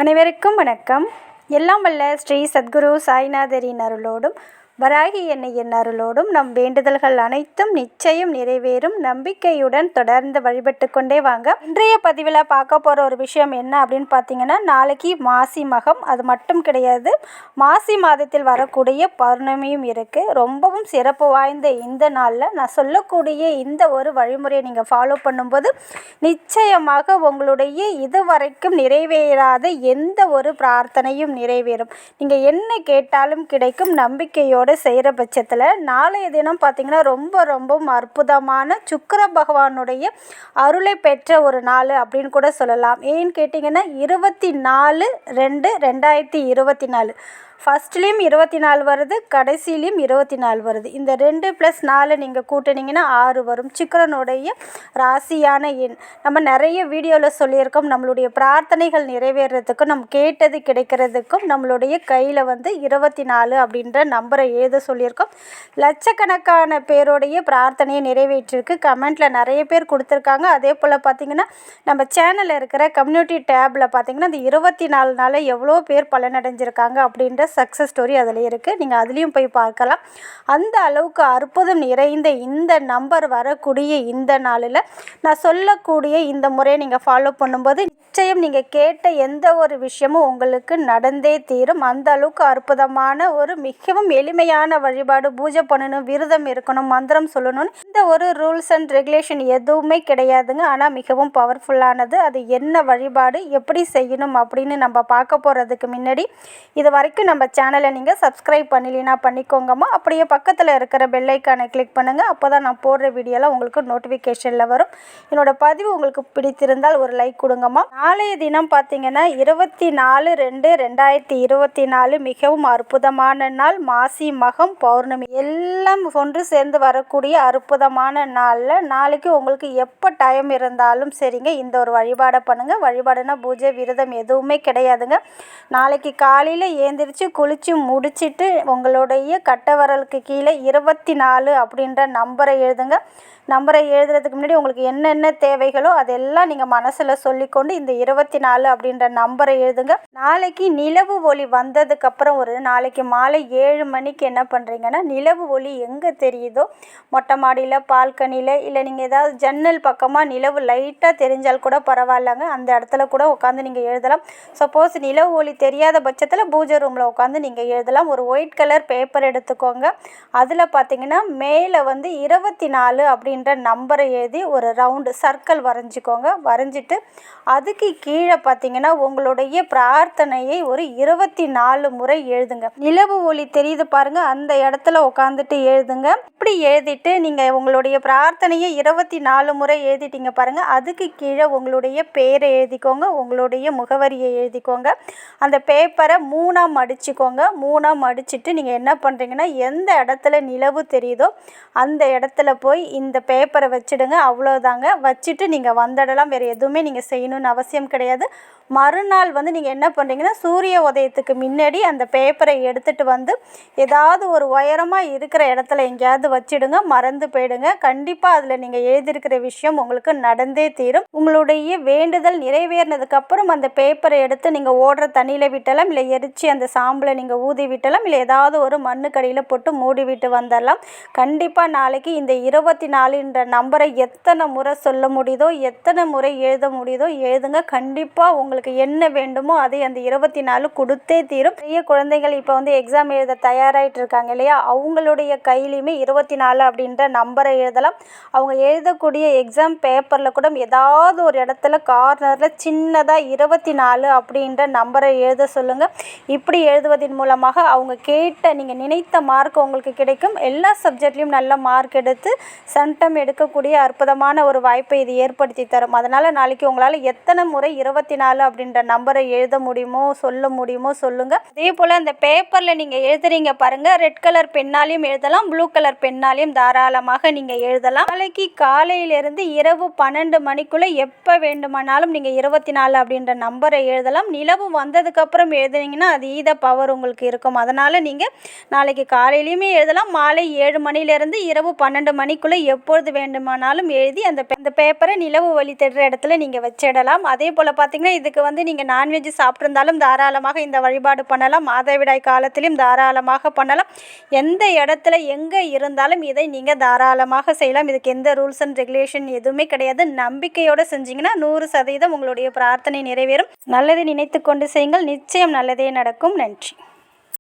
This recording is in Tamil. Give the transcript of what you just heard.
அனைவருக்கும் வணக்கம். எல்லாம் வல்ல ஸ்ரீ சத்குரு சாய்நாதரின் அருளோடும் வராகி எண்ணெயின் அருளோடும் நம் வேண்டுதல்கள் அனைத்தும் நிச்சயம் நிறைவேறும் நம்பிக்கையுடன் தொடர்ந்து வழிபட்டு கொண்டே வாங்க. இன்றைய பதிவில் பார்க்க போகிற ஒரு விஷயம் என்ன அப்படின்னு பார்த்தீங்கன்னா, நாளைக்கு மாசி மகம். அது மட்டும் கிடையாது, மாசி மாதத்தில் வரக்கூடிய பௌர்ணமியும் இருக்குது. ரொம்பவும் சிறப்பு வாய்ந்த இந்த நாளில் நான் சொல்லக்கூடிய இந்த ஒரு வழிமுறையை நீங்கள் ஃபாலோ பண்ணும்போது நிச்சயமாக உங்களுடைய இதுவரைக்கும் நிறைவேறாத எந்த ஒரு பிரார்த்தனையும் நிறைவேறும். நீங்கள் என்ன கேட்டாலும் கிடைக்கும். நம்பிக்கையோடு செய்கிற பட்சத்தில் நாளைய தினம் பார்த்திங்கன்னா ரொம்பவும் அற்புதமான சுக்கிர பகவானுடைய அருளை பெற்ற ஒரு நாள் அப்படின்னு கூட சொல்லலாம். ஏன்னு கேட்டிங்கன்னா 24/2/2024 ஃபஸ்ட்லேயும் 24 வருது, கடைசியிலையும் 24 வருது. இந்த 2+4 நீங்கள் கூட்டினீங்கன்னா 6 வரும். சுக்கிரனுடைய ராசியான எண். நம்ம நிறைய வீடியோவில் சொல்லியிருக்கோம், நம்மளுடைய பிரார்த்தனைகள் நிறைவேறதுக்கும் நம்ம கேட்டது கிடைக்கிறதுக்கும் நம்மளுடைய கையில் 24 அப்படின்ற நம்பரை எழுத சொல்லியிருக்கோம். லட்சக்கணக்கான பேருடைய பிரார்த்தனையை நிறைவேற்றிருக்கு. கமெண்ட்டில் நிறைய பேர் கொடுத்துருக்காங்க. அதே போல் பார்த்திங்கன்னா நம்ம சேனலில் இருக்கிற கம்யூனிட்டி டேப்பில் பார்த்திங்கன்னா இந்த 24 நாளில் எவ்வளோ பேர் பலனடைஞ்சிருக்காங்க அப்படின்ற சக்ஸஸ் ஸ்டோரி அதில் இருக்குது. நீங்கள் அதுலேயும் போய் பார்க்கலாம். அந்த அளவுக்கு அற்புதம் நிறைந்த இந்த நம்பர் வரக்கூடிய இந்த நாளில் நான் சொல்லக்கூடிய இந்த முறையை நீங்கள் ஃபாலோ பண்ணும்போது நிச்சயம் நீங்கள் கேட்ட எந்த ஒரு விஷயமும் உங்களுக்கு நடந்தே தீரும். அந்த அளவுக்கு அற்புதமான ஒரு மிகவும் எளிமையான வழிபாடு. பூஜை பண்ணணும், விரதம் இருக்கணும், மந்திரம் சொல்லணும்னு இந்த ஒரு ரூல்ஸ் அண்ட் ரெகுலேஷன் எதுவுமே கிடையாதுங்க. ஆனால் மிகவும் பவர்ஃபுல்லானது. அது என்ன வழிபாடு, எப்படி செய்யணும் அப்படின்னு நம்ம பார்க்க போகிறதுக்கு முன்னாடி இது வரைக்கும் நம்ம சேனலை நீங்கள் சப்ஸ்கிரைப் பண்ணலைன்னா பண்ணிக்கோங்கம்மா. அப்படியே பக்கத்தில் இருக்கிற பெல் ஐக்கானை கிளிக் பண்ணுங்கள். அப்போ தான் நான் போடுற வீடியோலாம் உங்களுக்கு நோட்டிஃபிகேஷனில் வரும். என்னோடய பதிவு உங்களுக்கு பிடித்திருந்தால் ஒரு லைக் கொடுங்கம்மா. நாளைய தினம் பார்த்திங்கன்னா 24/2/2024 மிகவும் அற்புதமான நாள். மாசி மகம் பௌர்ணமி எல்லாம் ஒன்று சேர்ந்து வரக்கூடிய அற்புதமான நாளில் நாளைக்கு உங்களுக்கு எப்போ டைம் இருந்தாலும் சரிங்க, இந்த ஒரு வழிபாடை பண்ணுங்கள். வழிபாடுனா பூஜை விரதம் எதுவுமே கிடையாதுங்க. நாளைக்கு காலையில் ஏந்திரிச்சு குளித்து முடிச்சுட்டு உங்களுடைய கட்டவரலுக்கு கீழே 24 அப்படின்ற நம்பரை எழுதுங்க. நம்பரை எழுதுறதுக்கு முன்னாடி உங்களுக்கு என்னென்ன தேவைகளோ அதெல்லாம் நீங்கள் மனசில் சொல்லிக்கொண்டு இந்த 24 அப்படின்ற நம்பரை எழுதுங்க. நாளைக்கு நிலவு ஒளி வந்ததுக்கப்புறம் ஒரு நாளைக்கு மாலை 7 மணிக்கு என்ன பண்ணுறீங்கன்னா, நிலவு ஒளி எங்கே தெரியுதோ மொட்டை மாடியில், பால்கனியில், இல்லை நீங்கள் ஏதாவது ஜன்னல் பக்கமாக நிலவு லைட்டாக தெரிஞ்சால் கூட பரவாயில்லங்க, அந்த இடத்துல கூட உட்காந்து நீங்கள் எழுதலாம். சப்போஸ் நிலவு ஒளி தெரியாத பட்சத்தில் பூஜை ரூமில் உட்காந்து நீங்கள் எழுதலாம். ஒரு ஒயிட் கலர் பேப்பர் எடுத்துக்கோங்க. அதில் பார்த்தீங்கன்னா மேலே 24 அப்படின்ற நம்பரை எழுதி ஒரு ரவுண்டு சர்க்கிள் வரைஞ்சிக்கோங்க. வரைஞ்சிட்டு அதுக்கு கீழே பார்த்தீங்கன்னா உங்களுடைய பிரார்த்தனையை ஒரு 24 முறை எழுதுங்க. நிலவு ஒளி தெரியுது பாருங்கள், அந்த இடத்துல உட்காந்துட்டு எழுதுங்க. இப்படி எழுதிட்டு நீங்கள் உங்களுடைய பிரார்த்தனையை 24 முறை எழுதிட்டீங்க பாருங்கள். அதுக்கு கீழே உங்களுடைய பேரை எழுதிக்கோங்க, உங்களுடைய முகவரியை எழுதிக்கோங்க. அந்த பேப்பரை 3ஆக மடிச்சுக்கோங்க. 3ஆக மடிச்சுட்டு நீங்கள் என்ன பண்ணுறீங்கன்னா, எந்த இடத்துல நிலவு தெரியுதோ அந்த இடத்துல போய் இந்த பேப்பரை வச்சுடுங்க. அவ்வளோதாங்க. வச்சுட்டு நீங்கள் வந்துடலாம். வேறு எதுவுமே நீங்கள் செய்யணும்னு அவசியம் கிடையாது. மறுநாள் நீங்கள் என்ன பண்ணுறீங்கன்னா, சூரிய உதயத்துக்கு முன்னாடி அந்த பேப்பரை எடுத்துகிட்டு வந்து ஏதாவது ஒரு உயரமாக இருக்கிற இடத்துல எங்கேயாவது வச்சுடுங்க. மறந்து போயிடுங்க. கண்டிப்பாக அதில் நீங்கள் எழுதியிருக்கிற விஷயம் உங்களுக்கு நடந்தே தீரும். உங்களுடைய வேண்டுதல் நிறைவேறினதுக்கப்புறம் அந்த பேப்பரை எடுத்து நீங்கள் ஓடுற தண்ணியில் விட்டலாம், இல்லை எரித்து அந்த சாம்பலை நீங்கள் ஊதி விட்டலாம், இல்லை ஏதாவது ஒரு மண்ணுக்கடியில் போட்டு மூடி விட்டு வந்துடலாம். கண்டிப்பாக நாளைக்கு இந்த 24ன்ற நம்பரை எத்தனை முறை சொல்ல முடியுதோ, எத்தனை முறை எழுத முடியுதோ எழுதுங்க. கண்டிப்பாக உங்களுக்கு என்ன வேண்டுமோ அதை அந்த 24 கொடுத்தே தீரும். நிறைய குழந்தைகள் இப்போ எக்ஸாம் எழுத தயாராகிட்டு இருக்காங்க இல்லையா, அவங்களுடைய கையிலையுமே 24 அப்படின்ற நம்பரை எழுதலாம். அவங்க எழுதக்கூடிய எக்ஸாம் பேப்பரில் கூட ஏதாவது ஒரு இடத்துல கார்னரில் சின்னதாக 24 அப்படின்ற நம்பரை எழுத சொல்லுங்கள். இப்படி எழுதுவதன் மூலமாக அவங்க கேட்ட நீங்கள் நினைத்த மார்க் உங்களுக்கு கிடைக்கும். எல்லா சப்ஜெக்ட்லேயும் நல்ல மார்க் எடுத்து சென்டம் எடுக்கக்கூடிய அற்புதமான ஒரு வாய்ப்பை இது ஏற்படுத்தி தரும். அதனால் நாளைக்கு உங்களால் எத்தனை முறை 24 அப்படின்ற நம்பரை எழுத முடியுமோ சொல்ல முடியுமோ சொல்லுங்கள். அதே போல் அந்த பேப்பரில் நீங்கள் எழுதுறீங்க பாருங்கள், ரெட் கலர் பெண்ணாலையும் எழுதலாம், ப்ளூ கலர் பெண்ணாலையும் தாராளமாக நீங்கள் எழுதலாம். நாளைக்கு காலையிலேருந்து இரவு 12 மணிக்குள்ளே எப்போ வேண்டுமானாலும் நீங்கள் 24 அப்படின்ற நம்பரை எழுதலாம். நிலவு வந்ததுக்கு தூங்குனதுக்கப்புறம் எழுதுனீங்கன்னா அதீத பவர் உங்களுக்கு இருக்கும். அதனால் நீங்கள் நாளைக்கு காலையிலையுமே எழுதலாம். மாலை 7 மணிலேருந்து இரவு 12 மணிக்குள்ளே எப்பொழுது வேண்டுமானாலும் எழுதி அந்த பேப்பரை நிலவு ஒளி தெரிகிற இடத்துல நீங்கள் வச்சிடலாம். அதே போல் பார்த்திங்கன்னா இதுக்கு வந்து நீங்கள் நான்வெஜ் சாப்பிட்ருந்தாலும் தாராளமாக இந்த வழிபாடு பண்ணலாம். மாதவிடாய் காலத்திலும் தாராளமாக பண்ணலாம். எந்த இடத்துல எங்கே இருந்தாலும் இதை நீங்கள் தாராளமாக செய்யலாம். இதுக்கு எந்த ரூல்ஸ் அண்ட் ரெகுலேஷன் எதுவுமே கிடையாது. நம்பிக்கையோடு செஞ்சிங்கன்னா 100% உங்களுடைய பிரார்த்தனை நிறைவேறும். நல்லதை நினைத்து கொண்டு செய்யுங்கள். நிச்சயம் நல்லதே நடக்கும். நன்றி.